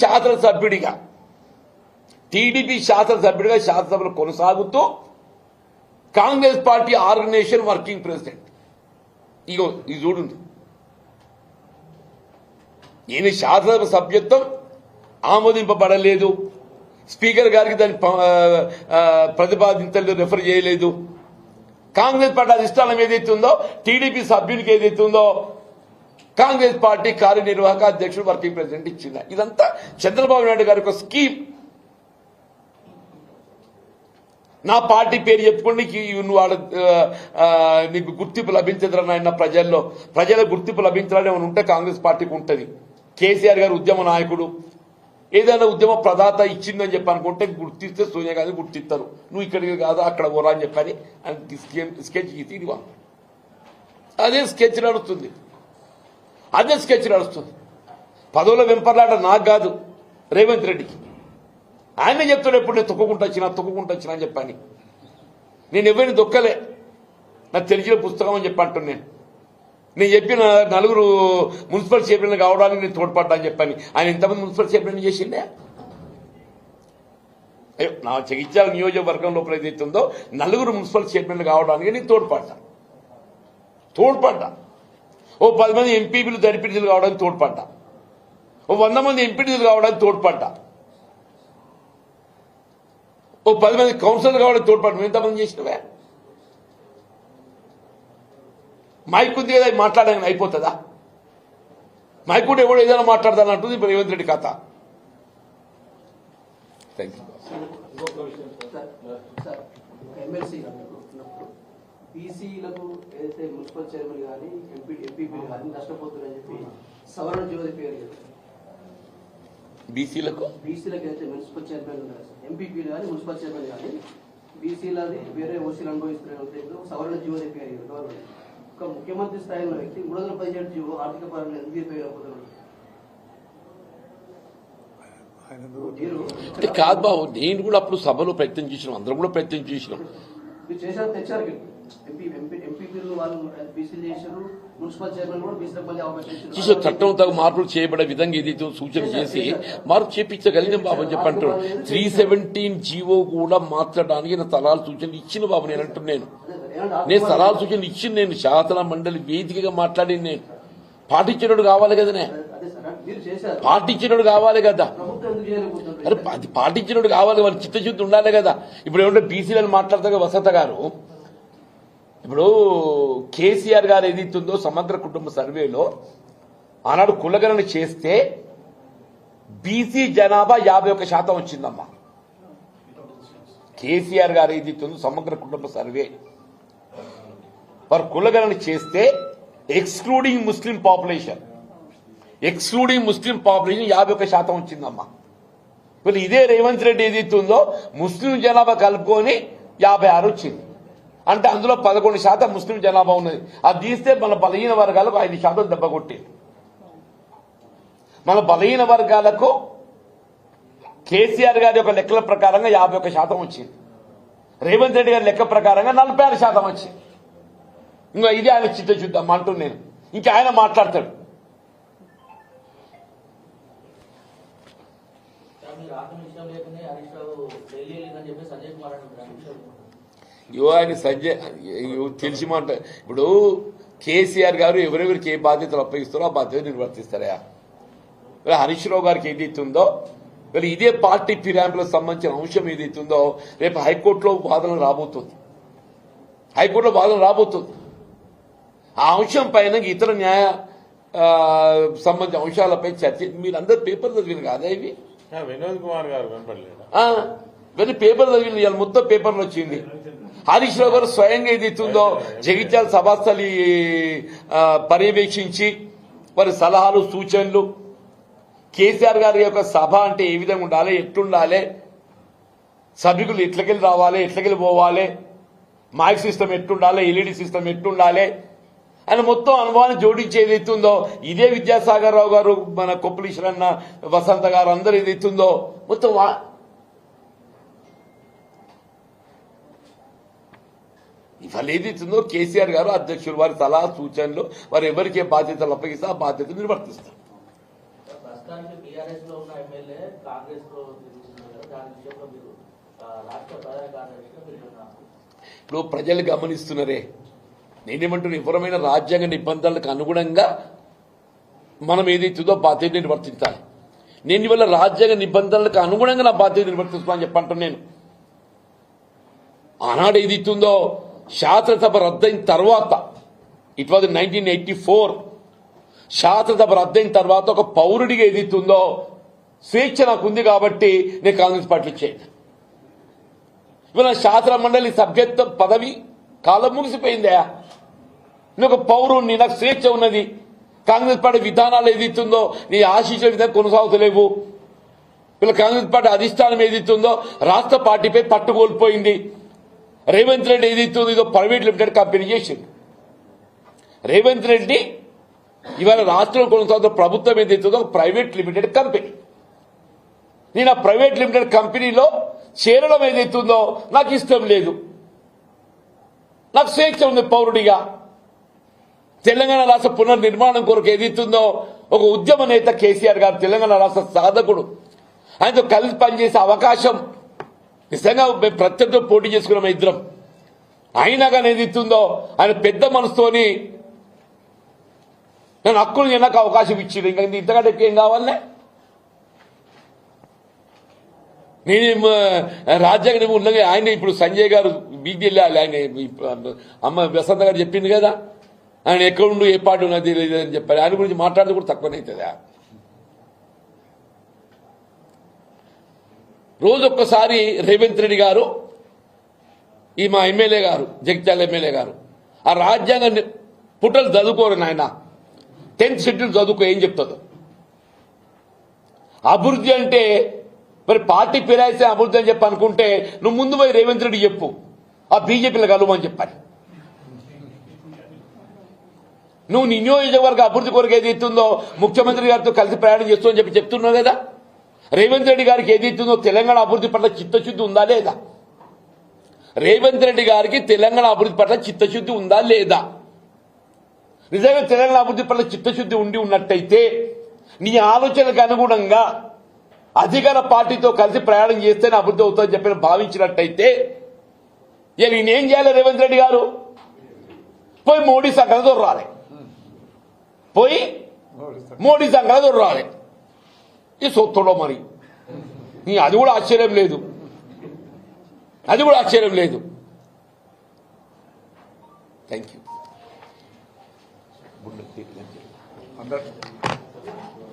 శాసనసభ్యుడిగా టీడీపీ శాసనసభ్యుడిగా శాసనసభలో కొనసాగుతూ Congress party organisation working president. ఇగో ఇది చూడండి, ఈయన శాసనసభ సభ్యత్వం ఆమోదింపబడలేదు, స్పీకర్ గారికి దాన్ని ప్రతిపాదించలేదు, రెఫర్ చేయలేదు. కాంగ్రెస్ పార్టీ అధిష్టానం ఏదైతే ఉందో టీడీపీ సభ్యునికి ఏదైతే ఉందో కాంగ్రెస్ పార్టీ కార్యనిర్వాహక అధ్యక్షుడు వర్కింగ్ ప్రెసిడెంట్ ఇచ్చింది. ఇదంతా చంద్రబాబు నాయుడు గారి ఒక స్కీమ్. నా పార్టీ పేరు చెప్పుకోండి, నువ్వు నీకు గుర్తింపు లభించదురా నాయన, ప్రజల గుర్తింపు లభించాలని ఏమైనా ఉంటే కాంగ్రెస్ పార్టీకి ఉంటుంది. కేసీఆర్ గారు ఉద్యమ నాయకుడు, ఏదైనా ఉద్యమ ప్రదాత ఇచ్చిందని చెప్పి అనుకుంటే గుర్తిస్తే సోనియా గాంధీ గుర్తిస్తారు. నువ్వు ఇక్కడికి కాదు అక్కడ పోరా అని చెప్పని స్కెచ్ గీసి ఇది అదే స్కెచ్ నడుస్తుంది. పదవుల వెంపర్లాట నాకు కాదు, రేవంత్ రెడ్డికి. ఆయనే చెప్తాడు ఎప్పుడు నేను తొక్కుకుంటూ వచ్చినా అని చెప్పని. నేను ఎవరిని దొక్కలే, నాకు తెలిసిన పుస్తకం అని చెప్పి అంటున్నాను. నేను చెప్పిన 4 మున్సిపల్ చైర్మన్లు కావడానికి నేను తోడ్పడ్డా అని చెప్పని. ఆయన ఎంతమంది మున్సిపల్ చైర్మన్ చేసిండే? అయ్యో, నా జగిత్యాల నియోజకవర్గం లోపల ఏదైతే ఉందో 4 మున్సిపల్ చైర్మన్లు కావడానికి నేను తోడ్పడ్డా. ఓ 10 మంది ఎంపీలు దరిపిడిలు కావడానికి తోడ్పడ్డా. ఓ 100 మంది ఎంపీడీలు కావడానికి తోడ్పడ్డా. ఓ 10 మంది కౌన్సిలర్లు కావడానికి తోడ్పడ్డా. ఎంతమంది చేసినవే? మైక్ ఉంది కదా, మాట్లాడడానికి అయిపోతుందా? మైక్ కూడా ఎవడో ఏదైనా మాట్లాడతానంటుంది ఇప్పుడు రేవంత్ రెడ్డి కథ. Thank you. బీసీలకు ఏదైతే మున్సిపల్ చైర్మన్ కానీ ఎంపీపీలు కానీ నష్టపోతున్నారని చెప్పి సవరణ జ్యోతి పేరు బీసీలకు అయితే మున్సిపల్ చైర్మన్ ఎంపీపీలు కానీ మున్సిపల్ చైర్మన్ కానీ బీసీలది వేరే ఓసీలు అనుభవిస్తున్న సవరణ జ్యోతి పేరు గవర్నమెంట్. ఒక ముఖ్యమంత్రి స్థాయిలో వ్యక్తి 317 జీవో ఆర్థిక పరంగా ఎందుకు పేరు కాదు బాబు, నేను కూడా అప్పుడు సభలో ప్రయత్నం చేసినాం, అందరం కూడా ప్రయత్నం చేసినాం. తెచ్చారు ఎంపీపీలు వాళ్ళు బీసీలు చేశారు, మున్సిపల్ చైర్మన్ కూడా బీసీలకు మళ్ళీ అవకాశం చేసే చట్టం తగు మార్పులు చేయబడే విధంగా ఏదైతే సూచన చేసి మార్పు చేపించగలిగిన బాబు అని చెప్పంటారు. 317 జీవో కూడా మార్చడానికి నా సలహాలు సూచనలు ఇచ్చిన బాబు. నేను అంటున్నాను, నేను సలహాలు సూచనలు ఇచ్చింది, నేను శాసన మండలి వేదికగా మాట్లాడి నేను పాటించినోడు కావాలి కదనే, పాటించినోడు కావాలి కదా. అరే అది పాటించినోడు కావాలి, వాళ్ళ చిత్తశుద్ధి ఉండాలి కదా. ఇప్పుడు ఏమంటే బీసీలను మాట్లాడతా వసంత గారు, ఇప్పుడు కేసీఆర్ గారు ఏదైతుందో సమగ్ర కుటుంబ సర్వేలో ఆనాడు కులగణన చేస్తే బీసీ జనాభా 51% వచ్చిందమ్మా. కేసీఆర్ గారు ఏదైతుందో సమగ్ర కుటుంబ సర్వే వారు కులగణన చేస్తే ఎక్స్క్లూడింగ్ ముస్లిం పాపులేషన్ 51% వచ్చిందమ్మా. మరి ఇదే రేవంత్ రెడ్డి ఏదైతుందో ముస్లిం జనాభా కలుపుకొని 56 వచ్చింది. అంటే అందులో 11% ముస్లిం జనాభా ఉన్నది. అది తీస్తే మన బలహీన వర్గాలకు 5% దెబ్బ కొట్టింది. మన బలహీన వర్గాలకు కేసీఆర్ గారి యొక్క లెక్కల ప్రకారంగా 51% వచ్చింది. రేవంత్ రెడ్డి గారి లెక్క ప్రకారంగా 46% వచ్చింది. ఇంకా ఇది ఆయన చిత్తశుద్ధం అంటున్నాను. ఇంకా ఆయన మాట్లాడతాడు. ఆయన సంజయ్ తెలిసి మాట. ఇప్పుడు కేసీఆర్ గారు ఎవరెవరికి ఏ బాధ్యతలు అప్పగిస్తారో ఆ బాధ్యత నిర్వర్తిస్తారా? హరీష్ రావు గారికి ఏదైతుందో మరి ఇదే పార్టీ ఫిరాయింపులకు సంబంధించిన అంశం ఏదైతుందో రేపు హైకోర్టులో వాదన రాబోతుంది. ఆ అంశం పైన ఇతర న్యాయ సంబంధించిన అంశాలపై చర్చ. మీరందరూ పేపర్ చదివిన కాదా ఇవి? వినోద్ కుమార్ గారు ఇవన్నీ పేపర్ చదివిన, ఇవాళ మొత్తం పేపర్లు వచ్చింది. హరీష్ రావు గారు స్వయంగా ఏదైతుందో జగిత్యాల సభాస్థలి పర్యవేక్షించి వారి సలహాలు సూచనలు, కేసీఆర్ గారి యొక్క సభ అంటే ఏ విధంగా ఉండాలి, ఎట్లుండాలి, సభ్యులు ఎట్లకెళ్ళి రావాలి, ఎట్లకెళ్ళి పోవాలి, మైక్ సిస్టమ్ ఎట్లుండాలి, ఎల్ఈడి సిస్టమ్ ఎట్లుండాలి అని మొత్తం అనుభవాన్ని జోడించి ఏదైతుందో ఇదే విద్యాసాగర్ రావు గారు, మన కొప్పలీశ్వరన్న, వసంత గారు అందరూ ఏదైతుందో మొత్తం ఇవాళ ఏదైతుందో కేసీఆర్ గారు అధ్యక్షులు వారి సలహా సూచనలు వారు ఎవరికి బాధ్యతలు అప్పగిస్తే ఆ బాధ్యతలు నిర్వర్తిస్తారు. టీఆర్ఎస్ లో ఉన్న ఎమ్మెల్యే కాంగ్రెస్ లో తిరుగుతున్నారు కదా, దాని విషయంలో మీరు రాష్ట్ర ప్రధాన కార్యదర్శిగా మీరు ఉన్నారు. ఇప్పుడు ప్రజలు గమనిస్తున్నారే, నేనేమంటున్నా, వివరమైన రాజ్యాంగ నిబంధనలకు అనుగుణంగా మనం ఏదైతుందో బాధ్యత నిర్వర్తించాలి. నేను ఇవాళ రాజ్యాంగ నిబంధనలకు అనుగుణంగా నా బాధ్యత నిర్వర్తిస్తున్నాను చెప్పంటాను. నేను ఆనాడు ఏదైతుందో శాసనసభ రద్దయిన తర్వాత, ఇట్ వాజ్ 1984, శాసనసభ రద్దయిన తర్వాత ఒక పౌరుడిగా ఏదైతుందో స్వేచ్ఛ నాకు ఉంది కాబట్టి నేను కాంగ్రెస్ పార్టీలో చేయాలి. ఇవాళ శాసన మండలి సభ్యత్వ పదవి కాలం ముగిసిపోయిందా? నేను ఒక పౌరుణ్ణి, నాకు స్వేచ్ఛ ఉన్నది. కాంగ్రెస్ పార్టీ విధానాలు ఏదైతుందో నీ ఆశించిన విధంగా కొనసాగుతలేవు. వీళ్ళ కాంగ్రెస్ పార్టీ అధిష్టానం ఏదైతుందో రాష్ట్ర పార్టీపై పట్టు కోల్పోయింది. రేవంత్ రెడ్డి ఏదైతుందో ఇదో ప్రైవేట్ లిమిటెడ్ కంపెనీ చేసింది. రేవంత్ రెడ్డి ఇవాళ రాష్ట్రంలో కొనసాగుతున్న ప్రభుత్వం ఏదైతుందో ఒక ప్రైవేట్ లిమిటెడ్ కంపెనీ. నేను ఆ ప్రైవేట్ లిమిటెడ్ కంపెనీలో చేరడం ఏదైతుందో నాకు ఇష్టం లేదు. నాకు స్వేచ్ఛ ఉంది పౌరుడిగా. తెలంగాణ రాష్ట్ర పునర్నిర్మాణం కొరకు ఏదైతుందో ఒక ఉద్యమ నేత కేసీఆర్ గారు, తెలంగాణ రాష్ట్ర సాధకుడు, ఆయనతో కలిసి పనిచేసే అవకాశం నిజంగా ప్రత్యర్థితో పోటీ చేసుకున్నాం ఇద్దరం. అయినా కానీ ఏదైతుందో ఆయన పెద్ద మనసుతోని నేను హక్కులు నాకు అవకాశం ఇచ్చిండు. ఇంకా ఇంతకంటే ఏం కావాలనే? నేనేం రాజ్యాంగ ఉన్నది. ఆయన ఇప్పుడు సంజయ్ గారు బీజీ వెళ్ళాలి. ఆయన అమ్మ వసంత గారు చెప్పింది కదా, ఆయన ఎక్కడుండు ఏ పార్టీ ఉన్నది తెలియదు అని చెప్పారు. ఆయన గురించి మాట్లాడితే కూడా తక్కువనవుతుందా? రోజు ఒక్కసారి రేవంత్ రెడ్డి గారు, ఈ మా ఎమ్మెల్యే గారు, జగిత్యాల ఎమ్మెల్యే గారు, ఆ రాజ్యాంగ పుటలు చదువుకోరు నాయన. 10th షెడ్యూల్ చదువుకో ఏం చెప్తుందో. అభివృద్ధి అంటే మరి పార్టీ పేరాయిస్తే అభివృద్ధి అని చెప్పి అనుకుంటే నువ్వు ముందు పోయి రేవంత్ రెడ్డి చెప్పు, ఆ బీజేపీలో కలవమని చెప్పాలి. నువ్వు నీ నియోజకవర్గ అభివృద్ధి కొరకు ఏదైతుందో ముఖ్యమంత్రి గారితో కలిసి ప్రయాణం చేస్తూ అని చెప్పి చెప్తున్నావు కదా. రేవంత్ రెడ్డి గారికి ఏదైతుందో తెలంగాణ అభివృద్ధి పట్ల చిత్తశుద్ధి ఉందా లేదా? రేవంత్ రెడ్డి గారికి తెలంగాణ అభివృద్ధి పట్ల చిత్తశుద్ధి ఉందా లేదా? నిజంగా తెలంగాణ అభివృద్ధి పట్ల చిత్తశుద్ధి ఉండి ఉన్నట్టయితే నీ ఆలోచనకు అనుగుణంగా అధికార పార్టీతో కలిసి ప్రయాణం చేస్తేనే అభివృద్ధి అవుతుందని చెప్పి భావించినట్టయితే ఇక నేనేం చేయాలి? రేవంత్ రెడ్డి గారు పోయి మోడీ సంఘటన దొర్రాలి, పోయి మోడీ సంఘటన దొర్రాలి. ఈ సొత్తులో మరి అది కూడా ఆశ్చర్యం లేదు, అది కూడా ఆశ్చర్యం లేదు. Thank you.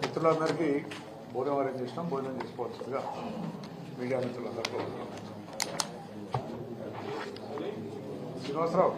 మిత్రులందరికీ భోజనం చేసినాం. భోజనం చేసుకోవాల్సిందిగా మీడియా మిత్రులందరికీ శ్రీనివాసరావు.